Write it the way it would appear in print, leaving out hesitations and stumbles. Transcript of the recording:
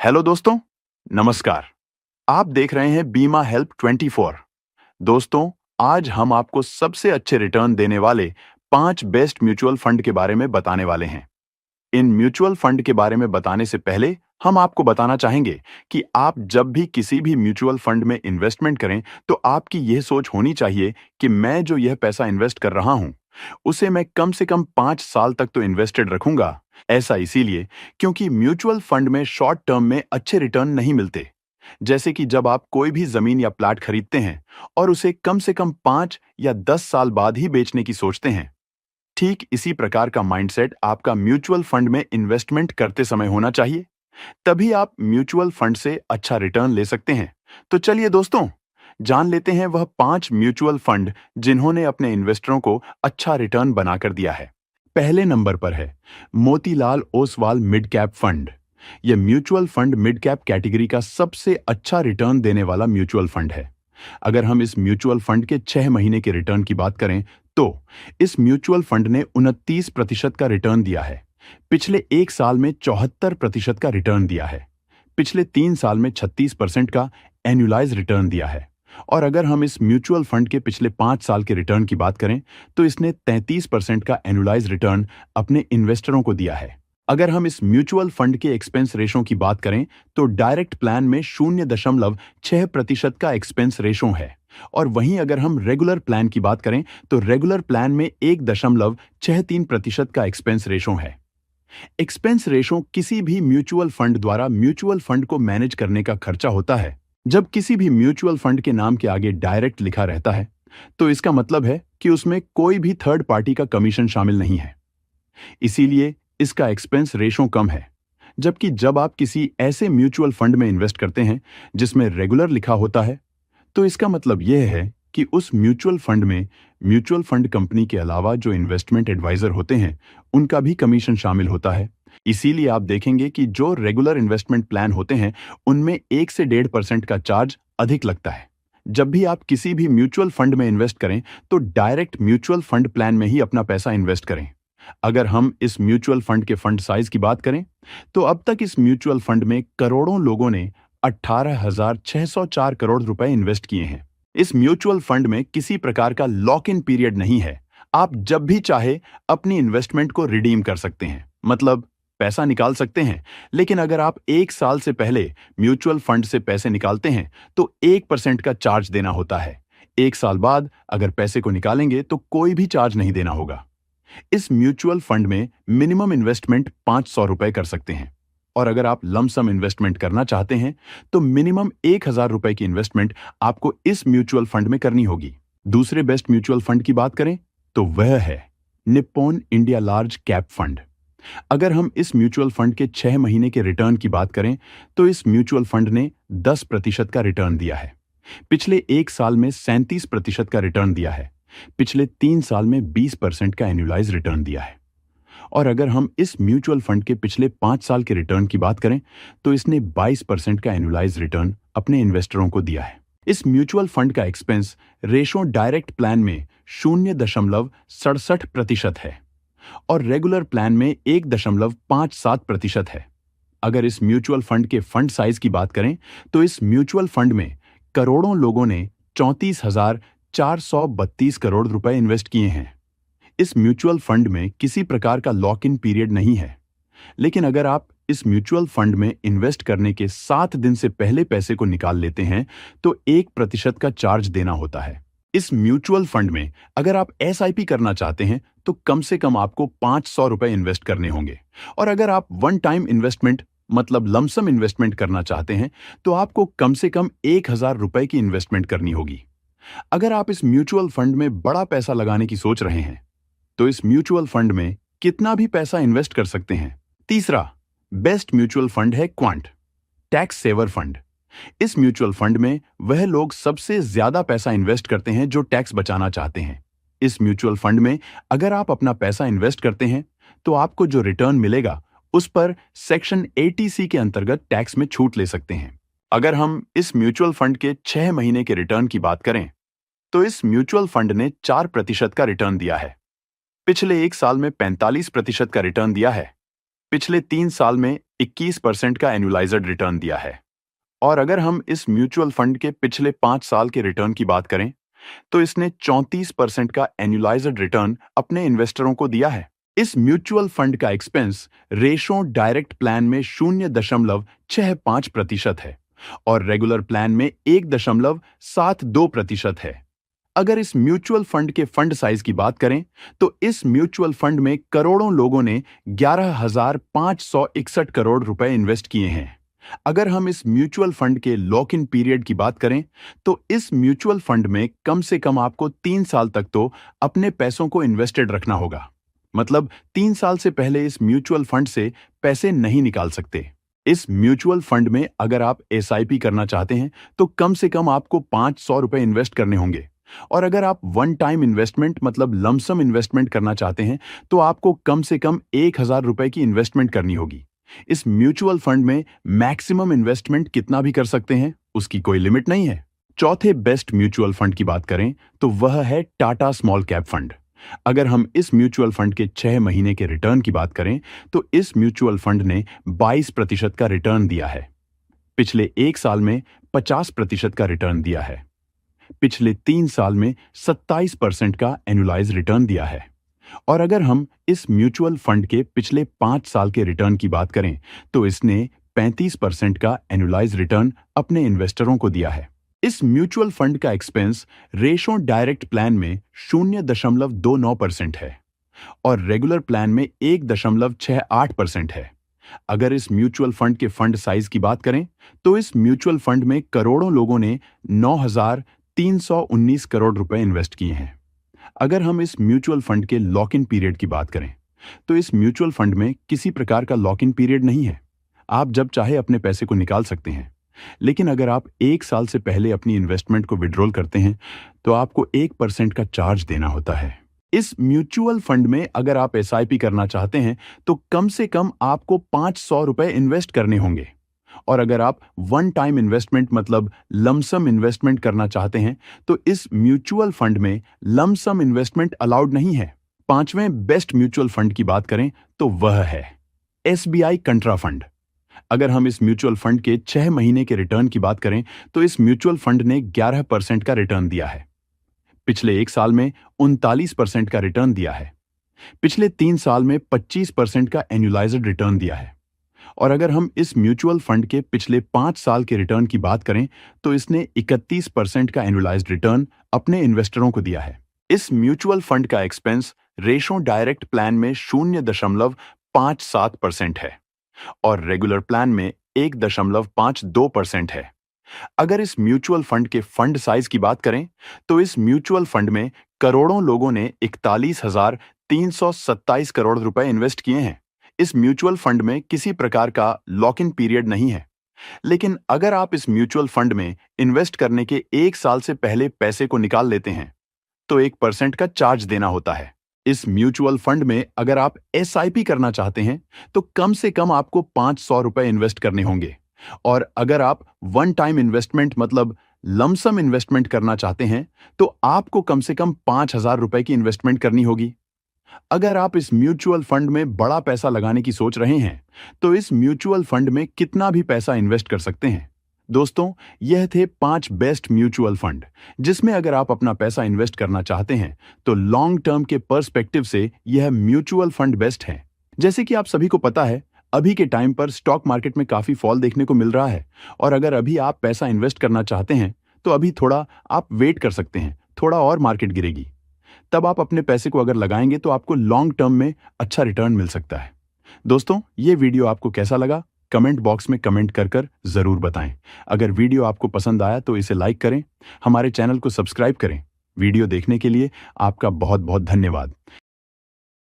Hello दोस्तों, नमस्कार। आप देख रहे हैं बीमा हेल्प 24। दोस्तों, आज हम आपको सबसे अच्छे रिटर्न देने वाले 5 बेस्ट म्यूचुअल फंड के बारे में बताने वाले हैं। इन म्यूचुअल फंड के बारे में बताने से पहले हम आपको बताना चाहेंगे कि आप जब भी किसी भी म्यूचुअल फंड में इन्वेस्टमेंट करें, तो आपकी यह सोच होनी चाहिए कि मैं जो यह पैसा इन्वेस्ट कर रहा हूं, उसे मैं कम से कम 5 साल तक तो इन्वेस्टेड रखूंगा। ऐसा इसीलिए क्योंकि म्यूचुअल फंड में शॉर्ट टर्म में अच्छे रिटर्न नहीं मिलते। जैसे कि जब आप कोई भी जमीन या प्लाट खरीदते हैं और उसे कम से कम 5 या 10 साल बाद ही बेचने की सोचते हैं, ठीक इसी प्रकार का माइंडसेट आपका म्यूचुअल फंड में इन्वेस्टमेंट करते समय होना चाहिए। तभी आप म्यूचुअल फंड से अच्छा रिटर्न ले सकते हैं। तो चलिए दोस्तों, जान लेते हैं वह 5 म्यूचुअल फंड जिन्होंने अपने इन्वेस्टरों को अच्छा रिटर्न बनाकर दिया है। पहले नंबर पर है Motilal Oswal mid cap fund. यह mutual fund mid cap category का सबसे अच्छा रिटर्न देने वाला म्यूचुअल फंड है। अगर हम इस म्यूचुअल फंड के 6 महीने के रिटर्न की बात करें, तो इस म्यूचुअल फंड ने 29% का रिटर्न दिया है। पिछले 1 साल में 74% का रिटर्न दिया है। पिछले 3 साल में 36% का एनुअलाइज रिटर्न दिया है। और अगर हम इस म्यूचुअल फंड के पिछले 5 साल के रिटर्न की बात करें, तो इसने 33% का एनुअलाइज रिटर्न अपने इन्वेस्टरों को दिया है। अगर हम इस म्यूचुअल फंड के एक्सपेंस रेशो की बात करें, तो डायरेक्ट प्लान में 0.6% का एक्सपेंस रेशो है। और वहीं अगर हम रेगुलर प्लान की बात करें, तो रेगुलर प्लान में 1.63% का एक्सपेंस रेशो है। एक्सपेंस रेशो किसी भी म्यूचुअल फंड द्वारा म्यूचुअल फंड को मैनेज करने का खर्चा होता है। जब किसी भी म्यूचुअल फंड के नाम के आगे डायरेक्ट लिखा रहता है, तो इसका मतलब है कि उसमें कोई भी थर्ड पार्टी का कमीशन शामिल नहीं है। इसीलिए इसका एक्सपेंस रेशो कम है। जबकि जब आप किसी ऐसे म्यूचुअल फंड में इन्वेस्ट करते हैं जिसमें रेगुलर लिखा होता है, तो इसका मतलब यह है कि उस म्यूचुअल फंड में म्यूचुअल फंड कंपनी के अलावा जो इन्वेस्टमेंट एडवाइजर होते हैं, उनका भी कमीशन शामिल होता है। इसीलिए आप देखेंगे कि जो रेगुलर इन्वेस्टमेंट प्लान होते हैं, उनमें 1 से 1.5% का चार्ज अधिक लगता है। जब भी आप किसी भी म्यूचुअल फंड में इन्वेस्ट करें, तो डायरेक्ट म्यूचुअल फंड प्लान में ही अपना पैसा इन्वेस्ट करें। अगर हम इस म्यूचुअल फंड के फंड साइज की बात करें, तो अब तक इस म्यूचुअल फंड में करोड़ों लोगों ने 18,604 करोड़ रुपए इन्वेस्ट किए हैं। इस म्यूचुअल फंड में किसी प्रकार का लॉक इन पीरियड नहीं है। आप जब भी चाहे अपनी इन्वेस्टमेंट को रिडीम कर सकते हैं, मतलब पैसा निकाल सकते हैं। लेकिन अगर आप 1 साल से पहले म्यूचुअल फंड से पैसे निकालते हैं, तो 1% का चार्ज देना होता है। 1 साल बाद अगर पैसे को निकालेंगे, तो कोई भी चार्ज नहीं देना होगा। इस म्यूचुअल फंड में मिनिमम इन्वेस्टमेंट 500 रुपए कर सकते हैं। और अगर आप लमसम इन्वेस्टमेंट करना चाहते हैं, तो मिनिमम 1,000 रुपए की इन्वेस्टमेंट आपको इस म्यूचुअल फंड में करनी होगी। दूसरे बेस्ट म्यूचुअल फंड की बात करें, तो वह है Nippon India large cap fund. अगर हम इस म्यूचुअल फंड के 6 महीने के रिटर्न की बात करें, तो इस म्यूचुअल फंड ने 10% का रिटर्न दिया है। पिछले 1 साल में 37% का रिटर्न दिया है। पिछले 3 साल में 20% का एनुअलाइज रिटर्न दिया है। और अगर हम इस म्यूचुअल फंड के पिछले 5 साल के रिटर्न की बात करें, तो इसने 22% का एनुअलाइज रिटर्न अपने इन्वेस्टरों को दिया है। इस म्यूचुअल फंड का एक्सपेंस रेशो डायरेक्ट प्लान में 0.67% है और रेगुलर प्लान में 1.57% है। अगर इस म्यूचुअल फंड के फंड साइज की बात करें, तो इस म्यूचुअल फंड में करोड़ों लोगों ने 34,432 करोड़ रुपए इन्वेस्ट किए हैं। इस म्यूचुअल फंड में किसी प्रकार का लॉक इन पीरियड नहीं है। लेकिन अगर आप इस म्यूचुअल फंड में इन्वेस्ट करने के 7 दिन से पहले पैसे को निकाल लेते हैं, तो 1% का चार्ज देना होता है। इस म्यूचुअल फंड में अगर आप एसआईपी करना चाहते हैं, तो कम से कम आपको 500 रुपए इन्वेस्ट करने होंगे। और अगर आप वन टाइम इन्वेस्टमेंट मतलब लमसम इन्वेस्टमेंट करना चाहते हैं, तो आपको कम से कम 1,000 रुपए की इन्वेस्टमेंट करनी होगी। अगर आप इस म्यूचुअल फंड में बड़ा पैसा लगाने की सोच रहे हैं, तो इस म्यूचुअल फंड में कितना भी पैसा इन्वेस्ट कर सकते हैं। तीसरा बेस्ट म्यूचुअल फंड है क्वांट टैक्स सेवर फंड। इस म्यूचुअल फंड में वह लोग सबसे ज्यादा पैसा इन्वेस्ट करते हैं जो टैक्स बचाना चाहते हैं। इस म्यूचुअल फंड में अगर आप अपना पैसा इन्वेस्ट करते हैं, तो आपको जो रिटर्न मिलेगा, उस पर सेक्शन 80C के अंतर्गत टैक्स में छूट ले सकते हैं। अगर हम इस म्यूचुअल फंड के 6 महीने के रिटर्न की बात करें, तो इस म्यूचुअल फंड ने 4% का रिटर्न दिया है। पिछले 1 साल में 45% का रिटर्न दिया है। पिछले 3 साल में 21% का एनुअलाइज्ड रिटर्न दिया है। और अगर हम इस म्यूचुअल फंड के पिछले 5 साल के रिटर्न की बात करें, तो इसने 34% का एनुअलाइज्ड रिटर्न अपने इन्वेस्टरों को दिया है। इस म्यूचुअल फंड का एक्सपेंस रेशो डायरेक्ट प्लान में 0.65% है और रेगुलर प्लान में 1.72% है। अगर इस म्यूचुअल फंड के फंड साइज की बात करें, तो इस म्यूचुअल फंड में करोड़ों लोगों ने 11,561 करोड़ रुपए इन्वेस्ट किए हैं। अगर हम इस म्यूचुअल फंड के लॉक इन पीरियड की बात करें, तो इस म्यूचुअल फंड में कम से कम आपको 3 साल तक तो अपने पैसों को इन्वेस्टेड रखना होगा। मतलब 3 साल से पहले इस म्यूचुअल फंड से पैसे नहीं निकाल सकते। इस म्यूचुअल फंड में अगर आप एसआईपी करना चाहते हैं, तो कम से कम आपको 500 रुपए इन्वेस्ट करने होंगे। और अगर आप वन टाइम इन्वेस्टमेंट मतलब लमसम इन्वेस्टमेंट करना चाहते हैं, तो आपको कम से कम 1,000 रुपए की इन्वेस्टमेंट करनी होगी। इस म्यूचुअल फंड में मैक्सिमम इन्वेस्टमेंट कितना भी कर सकते हैं, उसकी कोई लिमिट नहीं है। चौथे बेस्ट म्यूचुअल फंड की बात करें, तो वह है टाटा स्मॉल कैप फंड। अगर हम इस म्यूचुअल फंड के 6 महीने के रिटर्न की बात करें, तो इस म्यूचुअल फंड ने 22% का रिटर्न दिया है। पिछले 1 साल में 50% का रिटर्न दिया है। पिछले 3 साल में 27% का एनुअलाइज रिटर्न दिया है। और अगर हम इस म्यूचुअल फंड के पिछले 5 साल के रिटर्न की बात करें, तो इसने 35% का एनुअलाइज रिटर्न अपने इन्वेस्टरों को दिया है। इस म्यूचुअल फंड का एक्सपेंस रेशो डायरेक्ट प्लान में 0.29% है और रेगुलर प्लान में 1.68% है। अगर इस म्यूचुअल फंड के फंड साइज की बात करें, तो इस म्यूचुअल फंड में करोड़ों लोगों ने 9,319 करोड़ रुपए इन्वेस्ट किए हैं। अगर हम इस म्यूचुअल फंड के लॉक इन पीरियड की बात करें, तो इस म्यूचुअल फंड में किसी प्रकार का लॉक इन पीरियड नहीं है। आप जब चाहे अपने पैसे को निकाल सकते हैं। लेकिन अगर आप 1 साल से पहले अपनी इन्वेस्टमेंट को विड्रॉल करते हैं, तो आपको 1% का चार्ज देना होता है। इस म्यूचुअल फंड में अगर आप एसआईपी करना चाहते हैं, तो कम से कम आपको 500 रुपए इन्वेस्ट करने होंगे। और अगर आप वन टाइम इन्वेस्टमेंट मतलब लमसम इन्वेस्टमेंट करना चाहते हैं, तो इस म्यूचुअल फंड में लमसम इन्वेस्टमेंट अलाउड नहीं है। 5वें बेस्ट म्यूचुअल फंड की बात करें, तो वह है एसबीआई कंट्रा फंड। अगर हम इस म्यूचुअल फंड के 6 महीने के रिटर्न की बात करें, तो इस म्यूचुअल फंड ने 11% का रिटर्न दिया है। पिछले 1 साल में 39% का रिटर्न दिया है। पिछले 3 साल में 25% का एनुअलाइज्ड रिटर्न दिया है। और अगर हम इस म्यूचुअल फंड के पिछले 5 साल के रिटर्न की बात करें, तो इसने 31% का एनुअलाइज्ड रिटर्न अपने इन्वेस्टरों को दिया है। इस म्यूचुअल फंड का एक्सपेंस रेशो डायरेक्ट प्लान में 0.57% है और रेगुलर प्लान में 1.52% है। अगर इस म्यूचुअल फंड के फंड साइज की बात करें, तो इस म्यूचुअल फंड में करोड़ों लोगों ने 41,327 करोड़ रुपए इन्वेस्ट किए हैं। इस म्यूचुअल फंड में किसी प्रकार का लॉक इन पीरियड नहीं है। लेकिन अगर आप इस म्यूचुअल फंड में इन्वेस्ट करने के 1 साल से पहले पैसे को निकाल लेते हैं, तो 1% का चार्ज देना होता है। इस म्यूचुअल फंड में अगर आप एसआईपी करना चाहते हैं, तो कम से कम आपको 500 रुपए इन्वेस्ट करने होंगे। और अगर आप वन टाइम इन्वेस्टमेंट मतलब लमसम इन्वेस्टमेंट करना चाहते हैं, तो आपको कम से कम 5,000 रुपए की इन्वेस्टमेंट करनी होगी। अगर आप इस म्यूचुअल फंड में बड़ा पैसा लगाने की सोच रहे हैं, तो इस म्यूचुअल फंड में कितना भी पैसा इन्वेस्ट कर सकते हैं। दोस्तों, यह थे 5 बेस्ट म्यूचुअल फंड, जिसमें अगर आप अपना पैसा इन्वेस्ट करना चाहते हैं, तो लॉन्ग टर्म के पर्सपेक्टिव से यह म्यूचुअल फंड बेस्ट है। जैसे कि आप सभी को पता है, अभी के टाइम पर स्टॉक मार्केट में काफी फॉल देखने को मिल रहा है और अगर अभी आप पैसा इन्वेस्ट करना चाहते हैं, तो अभी थोड़ा आप वेट कर सकते हैं, थोड़ा और मार्केट गिरेगी। तब आप अपने पैसे को अगर लगाएंगे, तो आपको लॉन्ग टर्म में अच्छा रिटर्न मिल सकता है। दोस्तों, ये वीडियो आपको कैसा लगा, कमेंट बॉक्स में कमेंट कर जरूर बताएं। अगर वीडियो आपको पसंद आया, तो इसे लाइक करें, हमारे चैनल को सब्सक्राइब करें। वीडियो देखने के लिए आपका बहुत बहुत धन्यवाद।